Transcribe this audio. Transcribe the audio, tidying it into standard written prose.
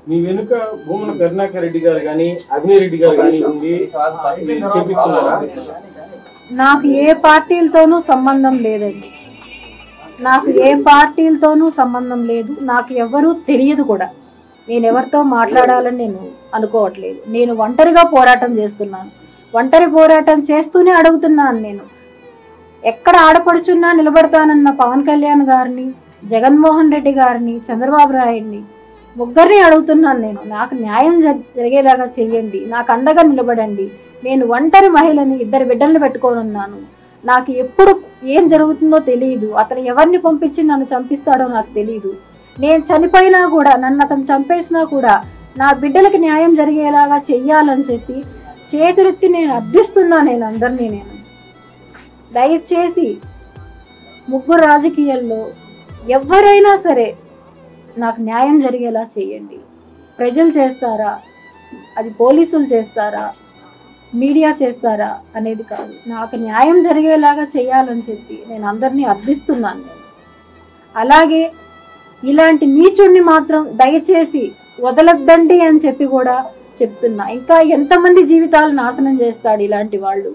మీ వెనుక భూమన కరుణాకర్ రెడ్డి గారు కానీ అభినయ్ రెడ్డి గారు కానీ ఉండి చేపిస్తున్నారా? నాకు ఏ పార్టీలతోనూ సంబంధం లేదండి. నాకు ఏ పార్టీలతోనూ సంబంధం లేదు. నాకు ఎవరూ తెలియదు కూడా. నేను ఎవరితో మాట్లాడాలని నేను అనుకోవట్లేదు. నేను ఒంటరిగా పోరాటం చేస్తున్నాను. ఒంటరి పోరాటం చేస్తూనే అడుగుతున్నాను. నేను ఎక్కడ ఆడపడుచున్నా నిలబడతానన్న పవన్ కళ్యాణ్ గారిని, జగన్మోహన్ రెడ్డి గారిని, చంద్రబాబు నాయుడిని ముగ్గురిని అడుగుతున్నాను. నేను నాకు న్యాయం జరిగేలాగా చెయ్యండి, నాకు అండగా నిలబడండి. నేను ఒంటరి మహిళని, 2 బిడ్డలను పెట్టుకొని ఉన్నాను. నాకు ఎప్పుడు ఏం జరుగుతుందో తెలియదు. అతను ఎవరిని పంపించి నన్ను చంపిస్తాడో నాకు తెలియదు. నేను చనిపోయినా కూడా, నన్ను అతను చంపేసినా కూడా నా బిడ్డలకి న్యాయం జరిగేలాగా చెయ్యాలని చెప్పి చేతులెత్తి నేను అర్థిస్తున్నా. నేను అందరినీ నేను దయచేసి ముగ్గురు రాజకీయాల్లో ఎవరైనా సరే నాకు న్యాయం జరిగేలా చేయండి. ప్రజలు చేస్తారా, అది పోలీసులు చేస్తారా, మీడియా చేస్తారా అనేది కాదు, నాకు న్యాయం జరిగేలాగా చేయాలని చెప్పి నేను అందరినీ అర్థిస్తున్నాను. నేను అలాగే ఇలాంటి నీచుడిని మాత్రం దయచేసి వదలొద్దండి అని చెప్పి కూడా చెప్తున్నా. ఇంకా ఎంతమంది జీవితాలు నాశనం చేస్తాడు ఇలాంటి వాళ్ళు.